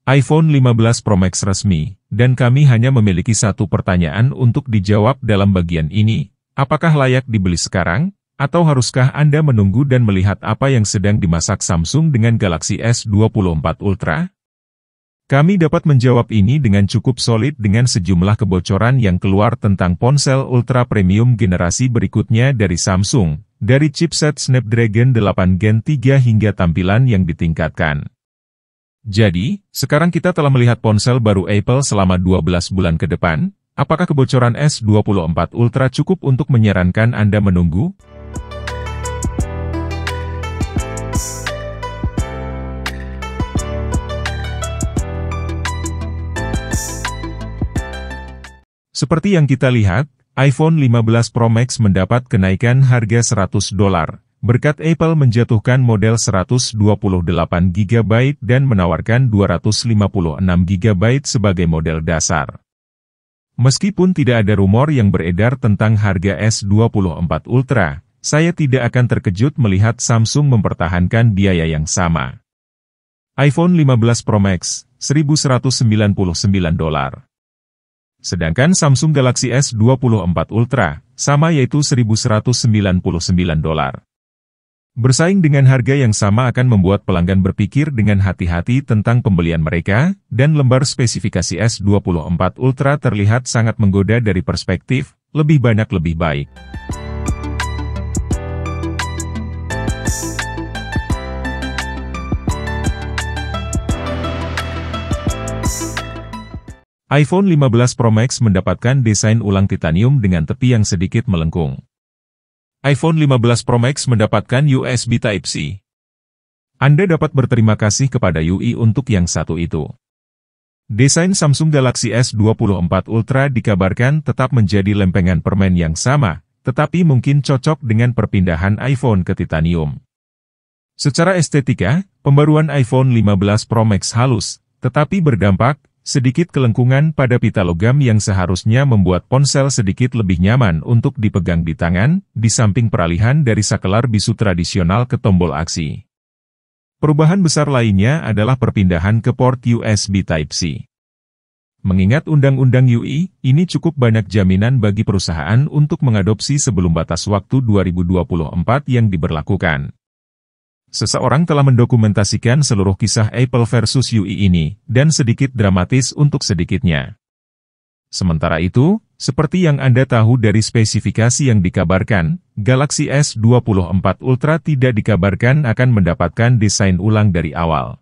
iPhone 15 Pro Max resmi, dan kami hanya memiliki satu pertanyaan untuk dijawab dalam bagian ini. Apakah layak dibeli sekarang? Atau haruskah Anda menunggu dan melihat apa yang sedang dimasak Samsung dengan Galaxy S24 Ultra? Kami dapat menjawab ini dengan cukup solid dengan sejumlah kebocoran yang keluar tentang ponsel ultra premium generasi berikutnya dari Samsung, dari chipset Snapdragon 8 Gen 3 hingga tampilan yang ditingkatkan. Jadi, sekarang kita telah melihat ponsel baru Apple selama 12 bulan ke depan. Apakah kebocoran S24 Ultra cukup untuk menyarankan Anda menunggu? Seperti yang kita lihat, iPhone 15 Pro Max mendapat kenaikan harga $100. Berkat Apple menjatuhkan model 128GB dan menawarkan 256GB sebagai model dasar. Meskipun tidak ada rumor yang beredar tentang harga S24 Ultra, saya tidak akan terkejut melihat Samsung mempertahankan biaya yang sama. iPhone 15 Pro Max, $1.199. Sedangkan Samsung Galaxy S24 Ultra, sama yaitu $1.199. Bersaing dengan harga yang sama akan membuat pelanggan berpikir dengan hati-hati tentang pembelian mereka, dan lembar spesifikasi S24 Ultra terlihat sangat menggoda dari perspektif, lebih banyak lebih baik. iPhone 15 Pro Max mendapatkan desain ulang titanium dengan tepi yang sedikit melengkung. iPhone 15 Pro Max mendapatkan USB Type-C. Anda dapat berterima kasih kepada UI untuk yang satu itu. Desain Samsung Galaxy S24 Ultra dikabarkan tetap menjadi lempengan permen yang sama, tetapi mungkin cocok dengan perpindahan iPhone ke titanium. Secara estetika, pembaruan iPhone 15 Pro Max halus, tetapi berdampak sedikit kelengkungan pada pita logam yang seharusnya membuat ponsel sedikit lebih nyaman untuk dipegang di tangan, di samping peralihan dari sakelar bisu tradisional ke tombol aksi. Perubahan besar lainnya adalah perpindahan ke port USB Type-C. Mengingat Undang-Undang UI, ini cukup banyak jaminan bagi perusahaan untuk mengadopsi sebelum batas waktu 2024 yang diberlakukan. Seseorang telah mendokumentasikan seluruh kisah Apple versus UI ini, dan sedikit dramatis untuk sedikitnya. Sementara itu, seperti yang Anda tahu dari spesifikasi yang dikabarkan, Galaxy S24 Ultra tidak dikabarkan akan mendapatkan desain ulang dari awal.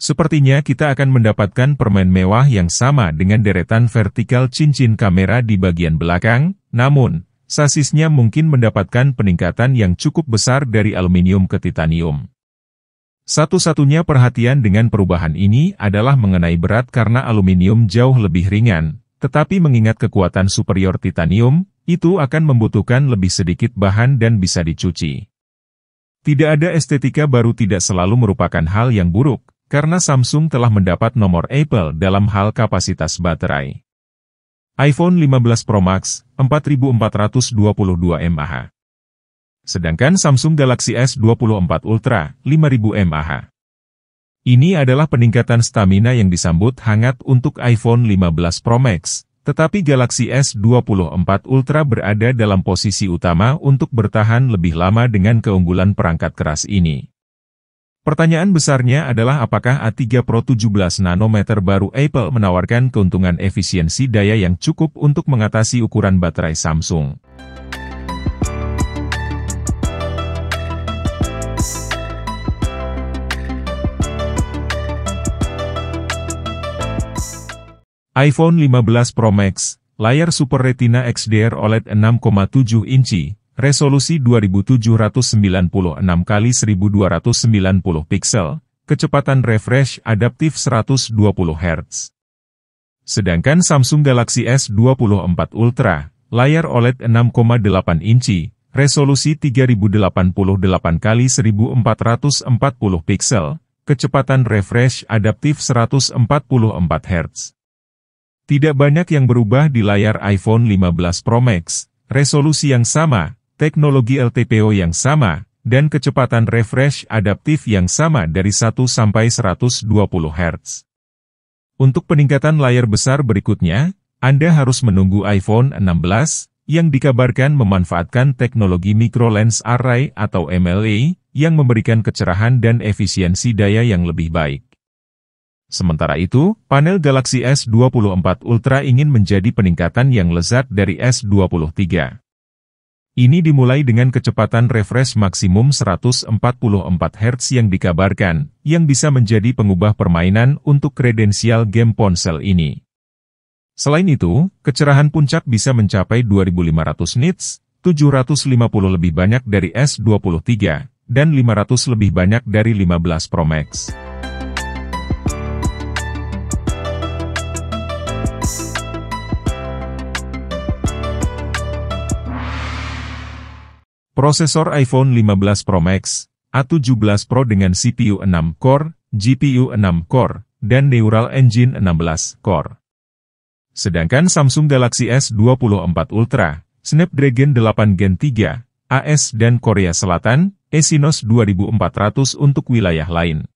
Sepertinya kita akan mendapatkan permen mewah yang sama dengan deretan vertikal cincin kamera di bagian belakang, namun sasisnya mungkin mendapatkan peningkatan yang cukup besar dari aluminium ke titanium. Satu-satunya perhatian dengan perubahan ini adalah mengenai berat karena aluminium jauh lebih ringan, tetapi mengingat kekuatan superior titanium, itu akan membutuhkan lebih sedikit bahan dan bisa dicuci. Tidak ada estetika baru tidak selalu merupakan hal yang buruk, karena Samsung telah mendapat nomor Apple dalam hal kapasitas baterai. iPhone 15 Pro Max, 4.422 mAh. Sedangkan Samsung Galaxy S24 Ultra, 5.000 mAh. Ini adalah peningkatan stamina yang disambut hangat untuk iPhone 15 Pro Max, tetapi Galaxy S24 Ultra berada dalam posisi utama untuk bertahan lebih lama dengan keunggulan perangkat keras ini. Pertanyaan besarnya adalah apakah A3 Pro 17 nanometer baru Apple menawarkan keuntungan efisiensi daya yang cukup untuk mengatasi ukuran baterai Samsung. iPhone 15 Pro Max, layar Super Retina XDR OLED 6,7 inci. Resolusi 2796x1290 piksel, kecepatan refresh adaptif 120 Hz. Sedangkan Samsung Galaxy S24 Ultra, layar OLED 6,8 inci, resolusi 3088x1440 piksel, kecepatan refresh adaptif 144 Hz. Tidak banyak yang berubah di layar iPhone 15 Pro Max, resolusi yang sama, teknologi LTPO yang sama, dan kecepatan refresh adaptif yang sama dari 1 sampai 120 Hz. Untuk peningkatan layar besar berikutnya, Anda harus menunggu iPhone 16, yang dikabarkan memanfaatkan teknologi Micro Lens Array atau MLA, yang memberikan kecerahan dan efisiensi daya yang lebih baik. Sementara itu, panel Galaxy S24 Ultra ingin menjadi peningkatan yang lezat dari S23. Ini dimulai dengan kecepatan refresh maksimum 144 Hz yang dikabarkan, yang bisa menjadi pengubah permainan untuk kredensial game ponsel ini. Selain itu, kecerahan puncak bisa mencapai 2500 nits, 750 lebih banyak dari S23, dan 500 lebih banyak dari 15 Pro Max. Prosesor iPhone 15 Pro Max, A17 Pro dengan CPU 6 core, GPU 6 core, dan Neural Engine 16 core. Sedangkan Samsung Galaxy S24 Ultra, Snapdragon 8 Gen 3, AS dan Korea Selatan, Exynos 2400 untuk wilayah lain.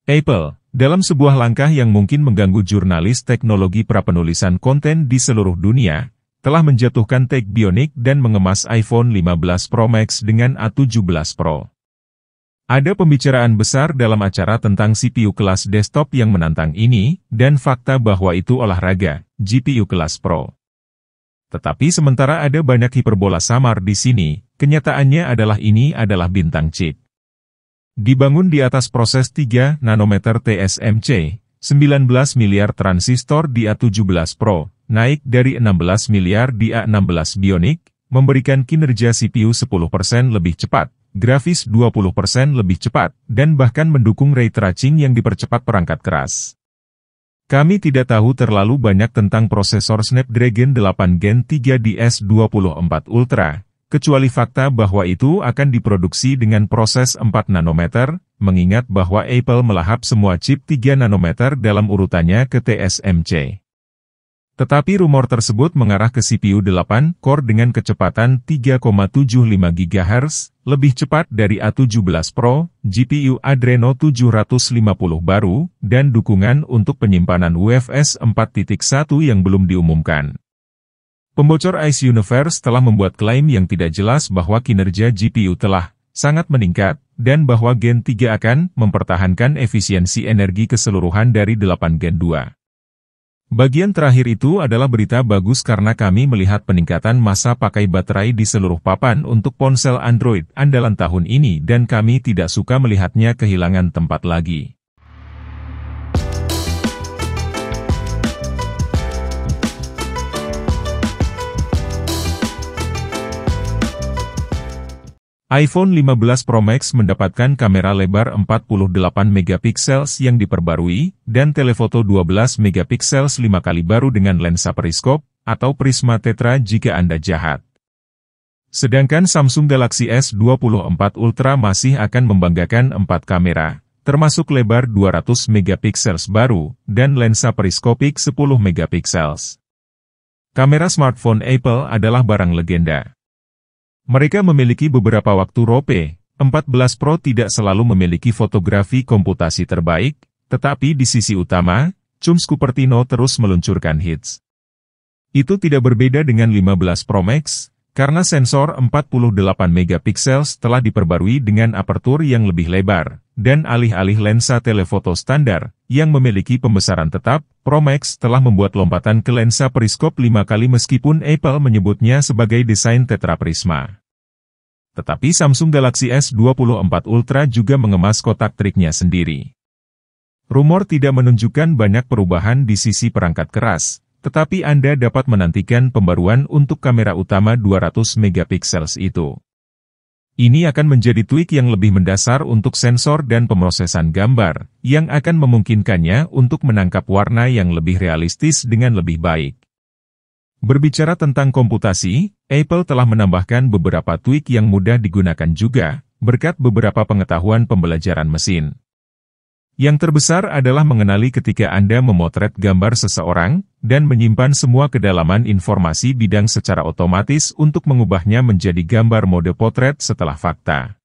Apple, dalam sebuah langkah yang mungkin mengganggu jurnalis teknologi prapenulisan konten di seluruh dunia, telah menjatuhkan tag Bionic dan mengemas iPhone 15 Pro Max dengan A17 Pro. Ada pembicaraan besar dalam acara tentang CPU kelas desktop yang menantang ini, dan fakta bahwa itu olahraga, GPU kelas Pro. Tetapi sementara ada banyak hiperbola samar di sini, kenyataannya adalah ini adalah bintang chip. Dibangun di atas proses 3 nanometer TSMC, 19 miliar transistor di A17 Pro, naik dari 16 miliar di A16 Bionic, memberikan kinerja CPU 10% lebih cepat, grafis 20% lebih cepat, dan bahkan mendukung ray tracing yang dipercepat perangkat keras. Kami tidak tahu terlalu banyak tentang prosesor Snapdragon 8 Gen 3 di S24 Ultra, kecuali fakta bahwa itu akan diproduksi dengan proses 4 nanometer, mengingat bahwa Apple melahap semua chip 3 nanometer dalam urutannya ke TSMC. Tetapi rumor tersebut mengarah ke CPU 8 core dengan kecepatan 3,75 GHz, lebih cepat dari A17 Pro, GPU Adreno 750 baru, dan dukungan untuk penyimpanan UFS 4.1 yang belum diumumkan. Pembocor Ice Universe telah membuat klaim yang tidak jelas bahwa kinerja GPU telah sangat meningkat, dan bahwa Gen 3 akan mempertahankan efisiensi energi keseluruhan dari 8 Gen 2. Bagian terakhir itu adalah berita bagus karena kami melihat peningkatan masa pakai baterai di seluruh papan untuk ponsel Android andalan tahun ini dan kami tidak suka melihatnya kehilangan tempat lagi. iPhone 15 Pro Max mendapatkan kamera lebar 48 megapiksel yang diperbarui, dan telefoto 12 megapiksel 5 kali baru dengan lensa periskop, atau prisma tetra jika Anda jahat. Sedangkan Samsung Galaxy S24 Ultra masih akan membanggakan 4 kamera, termasuk lebar 200 megapiksel baru, dan lensa periskopik 10 megapiksel. Kamera smartphone Apple adalah barang legenda. Mereka memiliki beberapa waktu rope, 14 Pro tidak selalu memiliki fotografi komputasi terbaik, tetapi di sisi utama, Chums Cupertino terus meluncurkan hits. Itu tidak berbeda dengan 15 Pro Max, karena sensor 48 megapiksel telah diperbarui dengan apertur yang lebih lebar, dan alih-alih lensa telefoto standar, yang memiliki pembesaran tetap, Pro Max telah membuat lompatan ke lensa periskop 5 kali meskipun Apple menyebutnya sebagai desain tetraprisma. Tetapi Samsung Galaxy S24 Ultra juga mengemas kotak triknya sendiri. Rumor tidak menunjukkan banyak perubahan di sisi perangkat keras, tetapi Anda dapat menantikan pembaruan untuk kamera utama 200 megapiksel itu. Ini akan menjadi tweak yang lebih mendasar untuk sensor dan pemrosesan gambar, yang akan memungkinkannya untuk menangkap warna yang lebih realistis dengan lebih baik. Berbicara tentang komputasi, Apple telah menambahkan beberapa tweak yang mudah digunakan juga, berkat beberapa pengetahuan pembelajaran mesin. Yang terbesar adalah mengenali ketika Anda memotret gambar seseorang, dan menyimpan semua kedalaman informasi bidang secara otomatis untuk mengubahnya menjadi gambar mode potret setelah fakta.